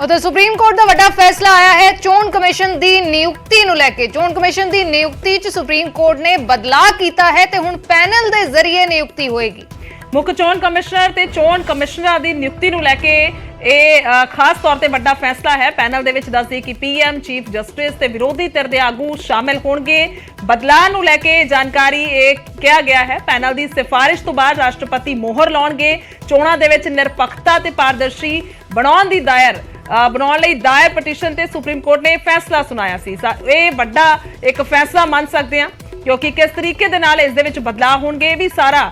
उधर supreme court का बड़ा फैसला आया है चोण कमिशन की नियुक्ति नूं लैके। चोण कमिशन की नियुक्ति च सुप्रीम कोर्ट ने बदलाव किया है ते हुण पैनल के जरिए नियुक्ति होएगी। मुख चोण कमिश्नर ते चोण कमिश्नर की नियुक्ति नूं लैके खास तौर पर बड़ा फैसला है। पैनल दे विच दसदी कि पीएम चीफ जस्टिस ते विरोधी धिर दे आगू शामिल होणगे। बदलाव नूं लैके जानकारी किया गया है। पैनल की सिफारिश तो बाद राष्ट्रपति मोहर लाउणगे। चोणां दे विच निरपक्षता ते पारदर्शी बनाउण दी बनाने लई दायर पटीशन ते सुप्रीम कोर्ट ने फैसला सुनाया सी। ये बड़ा एक फैसला मान सकते हैं क्योंकि किस तरीके दे नाल इस दे विच बदलाव होणगे भी सारा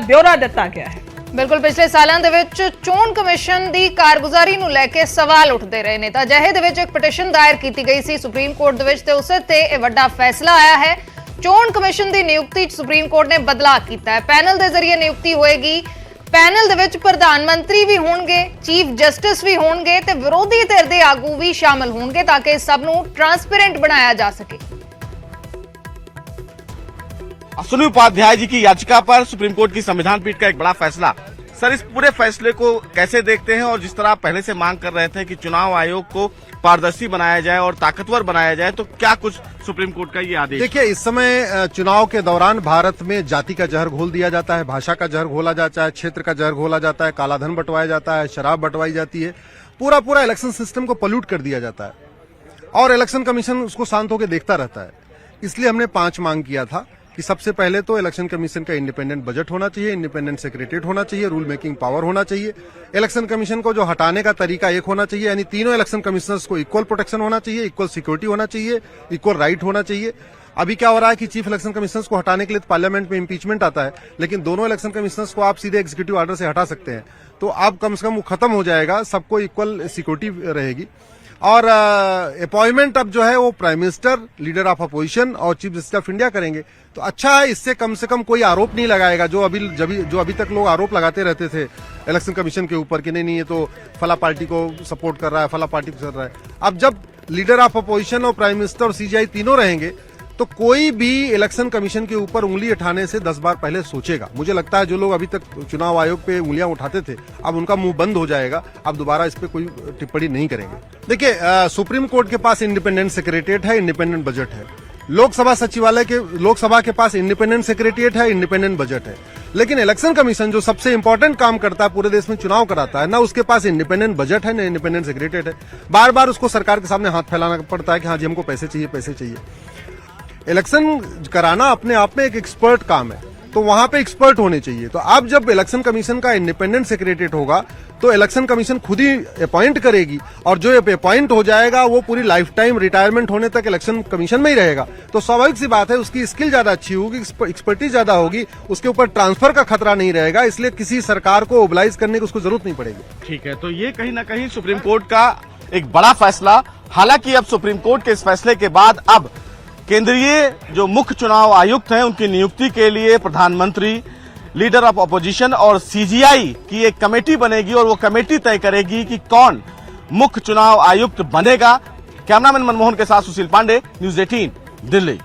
ब्यौरा दिता गया है। बिल्कुल पिछले सालों दे विच चोण कमिशन की कारगुजारी नूं लैके सवाल उठते रहे ने। तां अजिहे दे विच एक पटीशन दायर की गई सी सुप्रीम कोर्ट दे विच ते उस ते इह वड्डा फैसला आया है। चोण कमिशन की नियुक्ति सुप्रीम कोर्ट ने बदलाव किया है। पैनल के जरिए नियुक्ति होएगी। पैनल दे विच प्रधानमंत्री भी होणगे, चीफ जस्टिस भी होणगे ते विरोधी धिर दे आगू भी शामिल होणगे ताकि सब नूं ट्रांसपेरेंट बनाया जा सके। अश्विनी उपाध्याय जी की याचिका पर सुप्रीम कोर्ट की संविधान पीठ का एक बड़ा फैसला। सर, इस पूरे फैसले को कैसे देखते हैं और जिस तरह आप पहले से मांग कर रहे थे कि चुनाव आयोग को पारदर्शी बनाया जाए और ताकतवर बनाया जाए, तो क्या कुछ सुप्रीम कोर्ट का ये आदेश? देखिए, इस समय चुनाव के दौरान भारत में जाति का जहर घोल दिया जाता है, भाषा का जहर घोला जाता है, क्षेत्र का जहर घोला जाता है, कालाधन बंटवाया जाता है, शराब बंटवाई जाती है, पूरा इलेक्शन सिस्टम को पॉल्यूट कर दिया जाता है और इलेक्शन कमीशन उसको शांत होकर देखता रहता है। इसलिए हमने 5 मांग किया था कि सबसे पहले तो इलेक्शन कमीशन का इंडिपेंडेंट बजट होना चाहिए, इंडिपेंडेंट सेक्रेटरीट होना चाहिए, रूल मेकिंग पावर होना चाहिए। इलेक्शन कमीशन को जो हटाने का तरीका एक होना चाहिए, यानी तीनों इलेक्शन कमिश्नर्स को इक्वल प्रोटेक्शन होना चाहिए, इक्वल सिक्योरिटी होना चाहिए, इक्वल राइट होना चाहिए। अभी क्या हो रहा है कि चीफ इलेक्शन कमिश्नर्स को हटाने के लिए पार्लियामेंट में इम्पीचमेंट आता है, लेकिन दोनों इलेक्शन कमिश्नर्स को आप सीधे एग्जीक्यूटिव ऑर्डर से हटा सकते हैं। तो अब कम से कम वो खत्म हो जाएगा, सबको इक्वल सिक्योरिटी रहेगी। और अपॉइंटमेंट अब जो है वो prime minister, leader of opposition और चीफ जस्टिस ऑफ इंडिया करेंगे। तो अच्छा है, इससे कम से कम कोई आरोप नहीं लगाएगा। जो अभी तक लोग आरोप लगाते रहते थे इलेक्शन कमीशन के ऊपर कि नहीं ये तो फला पार्टी को सपोर्ट कर रहा है, फला पार्टी को कर रहा है। अब जब लीडर ऑफ अपोजिशन और प्राइम मिनिस्टर और सीजीआई तीनों रहेंगे तो कोई भी इलेक्शन कमीशन के ऊपर उंगली उठाने से 10 बार पहले सोचेगा। मुझे लगता है जो लोग अभी तक चुनाव आयोग पे उंगलियां उठाते थे, अब उनका मुंह बंद हो जाएगा, अब दोबारा इस पे कोई टिप्पणी नहीं करेंगे। देखिए, सुप्रीम कोर्ट के पास इंडिपेंडेंट सेक्रेटरीट है, इंडिपेंडेंट बजट है। लोकसभा के पास इंडिपेंडेंट सेक्रेटरीट है, इंडिपेंडेंट बजट है। लेकिन इलेक्शन कमीशन जो सबसे इंपॉर्टेंट काम करता है, पूरे देश में चुनाव कराता है, ना उसके पास इंडिपेंडेंट बजट है, ना इंडिपेंडेंट सेक्रेटरीट है। बार बार उसको सरकार के सामने हाथ फैलाना पड़ता है कि हाँ जी हमको पैसे चाहिए। इलेक्शन कराना अपने आप में एक एक्सपर्ट काम है, तो वहां पे एक्सपर्ट होने चाहिए। तो अब जब इलेक्शन कमीशन का इंडिपेंडेंट सेक्रेटरीट होगा तो इलेक्शन कमीशन खुद ही अपॉइंट करेगी और जो अपॉइंट हो जाएगा वो पूरी लाइफ टाइम रिटायरमेंट होने तक इलेक्शन कमीशन में ही रहेगा। तो स्वाभाविक सी बात है, उसकी स्किल ज्यादा अच्छी होगी, एक्सपर्टीज ज्यादा होगी, उसके ऊपर ट्रांसफर का खतरा नहीं रहेगा। इसलिए किसी सरकार को ओबलाइज करने की उसको जरूरत नहीं पड़ेगी। ठीक है, तो ये कहीं ना कहीं सुप्रीम कोर्ट का एक बड़ा फैसला। हालांकि अब सुप्रीम कोर्ट के इस फैसले के बाद अब केंद्रीय जो मुख्य चुनाव आयुक्त हैं उनकी नियुक्ति के लिए प्रधानमंत्री, लीडर ऑफ अपोजिशन और सीजीआई की एक कमेटी बनेगी और वो कमेटी तय करेगी कि कौन मुख्य चुनाव आयुक्त बनेगा। कैमरामैन मनमोहन के साथ सुशील पांडे, न्यूज़ 18 दिल्ली।